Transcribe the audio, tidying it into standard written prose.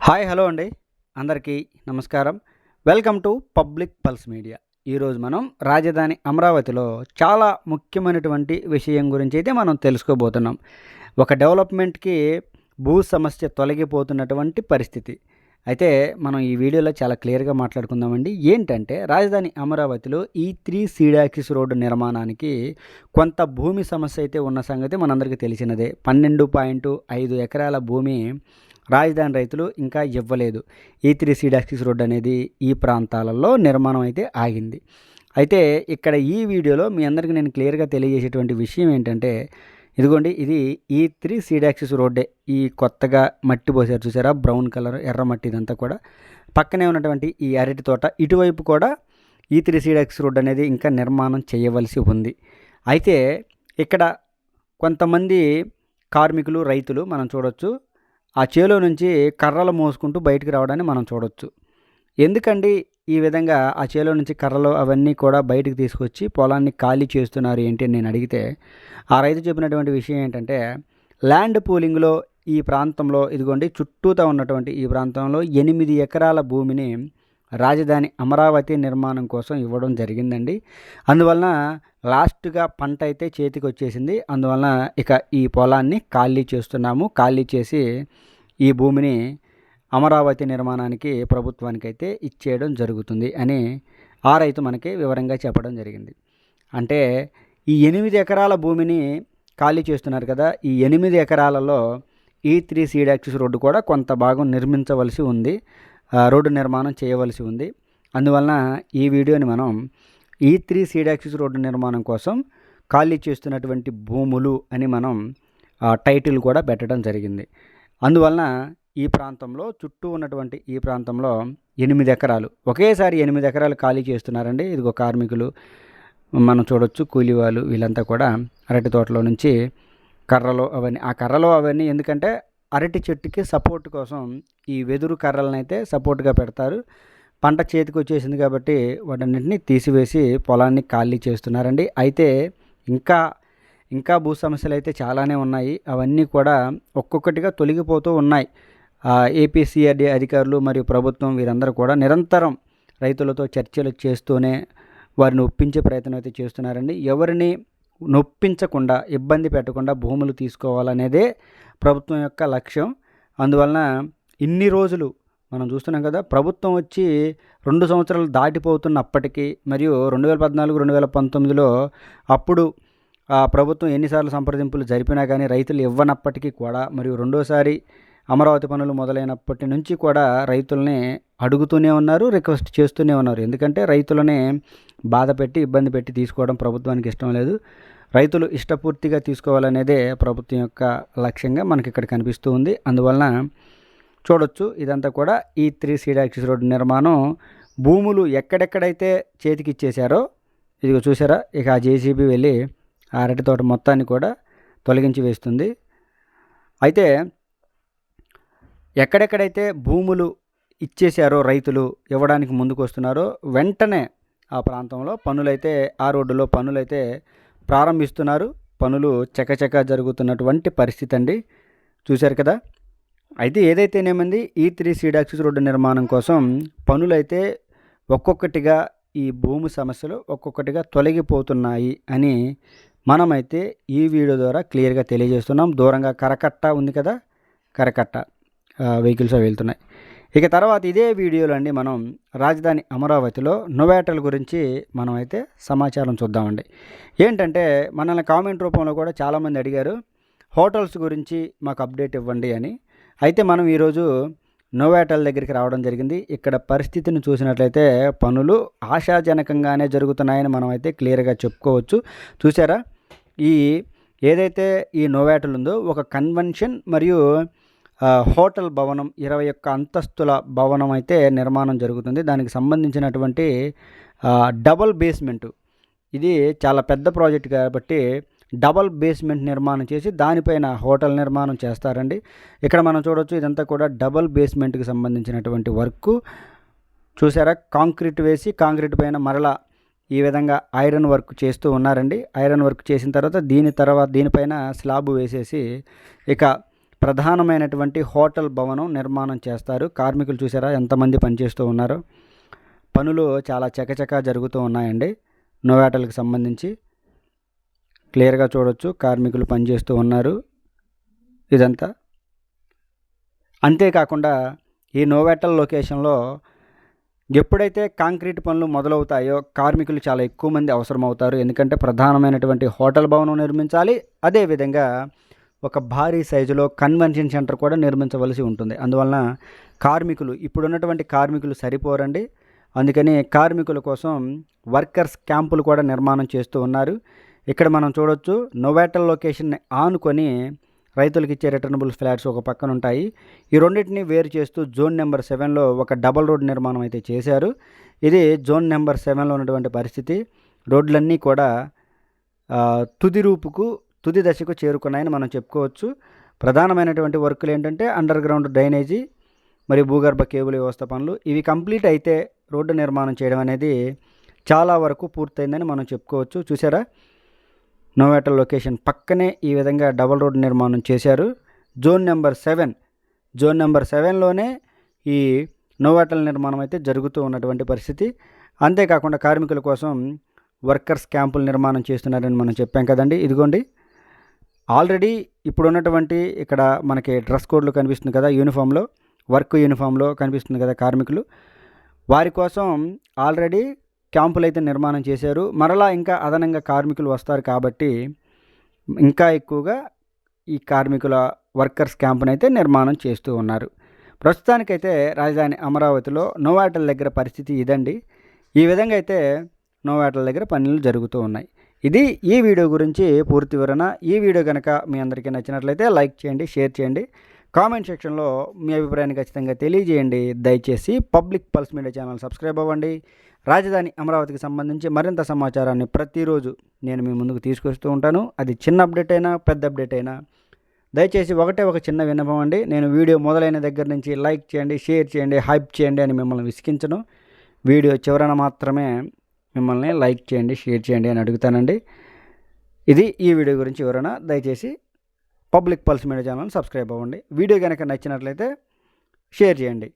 Hi hello అండి, అందరికీ నమస్కారం. Welcome to public pulse media. ఈరోజు మనం రాజధాని అమరావతిలో చాలా ముఖ్యమైనటువంటి విషయం గురించి అయితే మనం తెలుసుకోబోతున్నాం. ఒక డెవలప్మెంట్కి భూ సమస్య తొలగిపోతున్నటువంటి పరిస్థితి అయితే మనం ఈ వీడియోలో చాలా క్లియర్గా మాట్లాడుకుందామండి. ఏంటంటే రాజధాని అమరావతిలో ఈ 3 సీడ్ యాక్సిస్ రోడ్డు నిర్మాణానికి కొంత భూమి సమస్య అయితే ఉన్న సంగతి మనందరికీ తెలిసినదే. 12.5 ఎకరాల భూమి రాజధాని రైతులు ఇంకా ఇవ్వలేదు. ఈ 3 సీడ్ యాక్సిస్ రోడ్డు అనేది ఈ ప్రాంతాలలో నిర్మాణం అయితే ఆగింది. అయితే ఇక్కడ ఈ వీడియోలో మీ అందరికీ నేను క్లియర్గా తెలియజేసేటువంటి విషయం ఏంటంటే, ఇదిగోండి, ఇది ఈ 3 సీడ్ యాక్సిస్ రోడ్డే. ఈ కొత్తగా మట్టి పోసారు చూసారా, బ్రౌన్ కలర్ ఎర్ర మట్టి, ఇదంతా కూడా పక్కనే ఉన్నటువంటి ఈ అరటి తోట, ఇటువైపు కూడా ఈ 3 సీడ్ యాక్సిస్ రోడ్డు అనేది ఇంకా నిర్మాణం చేయవలసి ఉంది. అయితే ఇక్కడ కొంతమంది కార్మికులు, రైతులు మనం చూడొచ్చు, ఆ చేలో నుంచి కర్రలు మోసుకుంటూ బయటికి రావడాన్ని మనం చూడొచ్చు. ఎందుకండి ఈ విధంగా ఆ చేలో నుంచి కర్రలు అవన్నీ కూడా బయటికి తీసుకొచ్చి పొలాన్ని ఖాళీ చేస్తున్నారు ఏంటి అని నేను అడిగితే, ఆ రైతు చెప్పినటువంటి విషయం ఏంటంటే, ల్యాండ్ పూలింగ్లో ఈ ప్రాంతంలో ఇదిగోండి చుట్టూతా ఉన్నటువంటి ఈ ప్రాంతంలో 8 ఎకరాల భూమిని రాజధాని అమరావతి నిర్మాణం కోసం ఇవ్వడం జరిగిందండి. అందువలన లాస్ట్గా పంట అయితే చేతికి వచ్చేసింది. అందువలన ఇక ఈ పొలాన్ని ఖాళీ చేస్తున్నాము, ఖాళీ చేసి ఈ భూమిని అమరావతి నిర్మాణానికి ప్రభుత్వానికైతే ఇచ్చేయడం జరుగుతుంది అని ఆ రైతు మనకి వివరంగా చెప్పడం జరిగింది. అంటే ఈ 8 ఎకరాల భూమిని ఖాళీ చేస్తున్నారు కదా, ఈ 8 ఎకరాలలో ఈ 3 సీడ్ యాక్సిస్ రోడ్డు కూడా కొంత భాగం నిర్మించవలసి ఉంది, రోడ్డు నిర్మాణం చేయవలసి ఉంది. అందువలన ఈ వీడియోని మనం ఈ 3 సీడ్ యాక్సిస్ రోడ్డు నిర్మాణం కోసం ఖాళీ చేస్తున్నటువంటి భూములు అని మనం టైటిల్ కూడా పెట్టడం జరిగింది. అందువలన ఈ ప్రాంతంలో చుట్టూ ఉన్నటువంటి ఈ ప్రాంతంలో 8 ఎకరాలు, ఒకేసారి 8 ఎకరాలు ఖాళీ చేస్తున్నారండి. ఇదిగో కార్మికులు మనం చూడొచ్చు, కూలీ వాళ్ళు, వీళ్ళంతా కూడా అరటి తోటలో నుంచి కర్రలు అవన్నీ, ఆ కర్రలు అవన్నీ ఎందుకంటే అరటి చెట్టుకి సపోర్ట్ కోసం ఈ వెదురు కర్రలను అయితే సపోర్ట్గా పెడతారు. పంట చేతికి వచ్చేసింది కాబట్టి వాటన్నిటిని తీసివేసి పొలాన్ని ఖాళీ చేస్తున్నారండి. అయితే ఇంకా భూ సమస్యలు అయితే చాలానే ఉన్నాయి. అవన్నీ కూడా ఒక్కొక్కటిగా తొలగిపోతూ ఉన్నాయి. ఏపీసీఆర్డీ అధికారులు మరియు ప్రభుత్వం వీరందరూ కూడా నిరంతరం రైతులతో చర్చలు చేస్తూనే వారిని ఒప్పించే ప్రయత్నం అయితే చేస్తున్నారండి. ఎవరిని నొప్పించకుండా, ఇబ్బంది పెట్టకుండా భూములు తీసుకోవాలనేదే ప్రభుత్వం యొక్క లక్ష్యం. అందువలన ఇన్ని రోజులు మనం చూస్తున్నాం కదా, ప్రభుత్వం వచ్చి 2 సంవత్సరాలు దాటిపోతున్నప్పటికీ, మరియు 2014, 2019లో అప్పుడు ప్రభుత్వం ఎన్నిసార్లు సంప్రదింపులు జరిపినా కానీ రైతులు ఇవ్వనప్పటికీ కూడా, మరియు రెండోసారి అమరావతి పనులు మొదలైనప్పటి నుంచి కూడా రైతుల్ని అడుగుతూనే ఉన్నారు, రిక్వెస్ట్ చేస్తూనే ఉన్నారు. ఎందుకంటే రైతులనే బాధ పెట్టి, ఇబ్బంది పెట్టి తీసుకోవడం ప్రభుత్వానికి ఇష్టం లేదు. రైతులు ఇష్టపూర్తిగా తీసుకోవాలనేదే ప్రభుత్వం యొక్క లక్ష్యంగా మనకి ఇక్కడ కనిపిస్తూ ఉంది. అందువలన చూడొచ్చు, ఇదంతా కూడా ఈ 3 సీడ్ యాక్సిస్ రోడ్డు నిర్మాణం భూములు ఎక్కడెక్కడైతే చేతికి ఇచ్చేశారో ఇదిగో చూసారా, ఇక ఆ జేసీబీ వెళ్ళి ఆ అరటి తోట మొత్తాన్ని కూడా తొలగించి వేస్తుంది. అయితే ఎక్కడెక్కడైతే భూములు ఇచ్చేశారో, రైతులు ఇవ్వడానికి ముందుకు వస్తున్నారో, వెంటనే ఆ ప్రాంతంలో పనులైతే, ఆ రోడ్డులో పనులైతే ప్రారంభిస్తున్నారు. పనులు చకచకా జరుగుతున్నటువంటి పరిస్థితి అండి, చూశారు కదా. అయితే ఏదైతేనేమంది, ఈ 3 సీడ్ యాక్సిస్ రోడ్డు నిర్మాణం కోసం పనులైతే ఒక్కొక్కటిగా, ఈ భూమి సమస్యలు ఒక్కొక్కటిగా తొలగిపోతున్నాయి అని మనమైతే ఈ వీడియో ద్వారా క్లియర్గా తెలియజేస్తున్నాం. దూరంగా కరకట్ట ఉంది కదా, కరకట్ట వెహికల్స్ వెళ్తున్నాయి. ఇక తర్వాత ఇదే వీడియోలో అండి మనం రాజధాని అమరావతిలో నోవాటల్ గురించి మనం అయితే సమాచారం చూద్దామండి. ఏంటంటే మనల్ని కామెంట్ రూపంలో కూడా చాలామంది అడిగారు, హోటల్స్ గురించి మాకు అప్డేట్ ఇవ్వండి అని. అయితే మనం ఈరోజు నోవాటల్ దగ్గరికి రావడం జరిగింది. ఇక్కడ పరిస్థితిని చూసినట్లయితే పనులు ఆశాజనకంగానే జరుగుతున్నాయని మనం అయితే క్లియర్గా చెప్పుకోవచ్చు. చూసారా, ఏదైతే ఈ నోవాటల్ ఉందో ఒక కన్వెన్షన్ మరియు హోటల్ భవనం, 21 అంతస్తుల భవనం అయితే నిర్మాణం జరుగుతుంది. దానికి సంబంధించినటువంటి డబల్ బేస్మెంటు, ఇది చాలా పెద్ద ప్రాజెక్ట్ కాబట్టి డబల్ బేస్మెంట్ నిర్మాణం చేసి దానిపైన హోటల్ నిర్మాణం చేస్తారండి. ఇక్కడ మనం చూడవచ్చు, ఇదంతా కూడా డబల్ బేస్మెంట్కి సంబంధించినటువంటి వర్క్. చూసారా, కాంక్రీట్ వేసి కాంక్రీట్ పైన మరలా ఈ విధంగా ఐరన్ వర్క్ చేస్తూ ఉన్నారండి. ఐరన్ వర్క్ చేసిన తర్వాత దీనిపైన స్లాబ్ వేసేసి ఇక ప్రధానమైనటువంటి హోటల్ భవనం నిర్మాణం చేస్తారు. కార్మికులు చూసారా ఎంతమంది పనిచేస్తూ ఉన్నారో. పనులు చాలా చకచకా జరుగుతూ ఉన్నాయండి. నోవాటల్కి సంబంధించి క్లియర్గా చూడొచ్చు, కార్మికులు పనిచేస్తూ ఉన్నారు ఇదంతా. అంతేకాకుండా ఈ నోవాటల్ లొకేషన్లో ఎప్పుడైతే కాంక్రీట్ పనులు మొదలవుతాయో కార్మికులు చాలా ఎక్కువ మంది అవసరమవుతారు. ఎందుకంటే ప్రధానమైనటువంటి హోటల్ భవనం నిర్మించాలి, అదేవిధంగా ఒక భారీ సైజులో కన్వెన్షన్ సెంటర్ కూడా నిర్మించవలసి ఉంటుంది. అందువలన కార్మికులు ఇప్పుడున్నటువంటి కార్మికులు సరిపోరండి. అందుకని కార్మికుల కోసం వర్కర్స్ క్యాంపులు కూడా నిర్మాణం చేస్తూ ఉన్నారు. ఇక్కడ మనం చూడొచ్చు, నోవాటల్ లొకేషన్ని ఆనుకొని రైతులకు ఇచ్చే రిటర్నబుల్ ఫ్లాట్స్ ఒక పక్కన ఉంటాయి. ఈ రెండింటిని వేరు చేస్తూ జోన్ నెంబర్ 7లో ఒక డబల్ రోడ్ నిర్మాణం అయితే చేశారు. ఇది జోన్ నెంబర్ 7లో ఉన్నటువంటి పరిస్థితి. రోడ్లన్నీ కూడా తుది దశకు చేరుకున్నాయని మనం చెప్పుకోవచ్చు. ప్రధానమైనటువంటి వర్కులు ఏంటంటే అండర్ గ్రౌండ్ డ్రైనేజీ మరియు భూగర్భ కేబుల్ వ్యవస్థ పనులు. ఇవి కంప్లీట్ అయితే రోడ్డు నిర్మాణం చేయడం అనేది చాలా వరకు పూర్తయిందని మనం చెప్పుకోవచ్చు. చూసారా, నోవాటల్ లొకేషన్ పక్కనే ఈ విధంగా డబల్ రోడ్ నిర్మాణం చేశారు. జోన్ నెంబర్ 7లోనే ఈ నోవాటల్ నిర్మాణం అయితే జరుగుతూ ఉన్నటువంటి పరిస్థితి. అంతేకాకుండా కార్మికుల కోసం వర్కర్స్ క్యాంపులు నిర్మాణం చేస్తున్నారని మనం చెప్పాం కదండి. ఇదిగోండి, ఆల్రెడీ ఇప్పుడు ఉన్నటువంటి ఇక్కడ మనకి డ్రెస్ కోడ్లు కనిపిస్తుంది కదా, యూనిఫామ్లో, వర్క్ యూనిఫామ్లో కనిపిస్తుంది కదా కార్మికులు. వారి కోసం ఆల్రెడీ క్యాంపులు అయితే నిర్మాణం చేశారు. మరలా ఇంకా అదనంగా కార్మికులు వస్తారు కాబట్టి ఇంకా ఎక్కువగా ఈ కార్మికుల వర్కర్స్ క్యాంపును అయితే నిర్మాణం చేస్తూ ఉన్నారు. ప్రస్తుతానికైతే రాజధాని అమరావతిలో నోవాటల్ దగ్గర పరిస్థితి ఇదండి. ఈ విధంగా అయితే నోవాటల్ దగ్గర పనులు జరుగుతూ ఉన్నాయి. ఇది ఈ వీడియో గురించి పూర్తి వివరణ. ఈ వీడియో కనుక మీ అందరికీ నచ్చినట్లయితే లైక్ చేయండి, షేర్ చేయండి, కామెంట్ సెక్షన్లో మీ అభిప్రాయాన్ని ఖచ్చితంగా తెలియజేయండి. దయచేసి public pulse media channel subscribe అవ్వండి. రాజధాని అమరావతికి సంబంధించి మరింత సమాచారాన్ని ప్రతిరోజు నేను మీ ముందుకు తీసుకొస్తూ ఉంటాను. అది చిన్న అప్డేట్ అయినా పెద్ద అప్డేట్ అయినా దయచేసి ఒక చిన్న విన్నపం అండి. నేను వీడియో మొదలైన దగ్గర నుంచి లైక్ చేయండి, షేర్ చేయండి, హైప్ చేయండి అని మిమ్మల్ని విసిగించను. వీడియో చివరన మాత్రమే మిమ్మల్ని లైక్ చేయండి, షేర్ చేయండి అని అడుగుతానండి. ఇది ఈ వీడియో గురించి వివరణ. దయచేసి public pulse media channel subscribe అవ్వండి. వీడియో కనుక నచ్చినట్లయితే షేర్ చేయండి.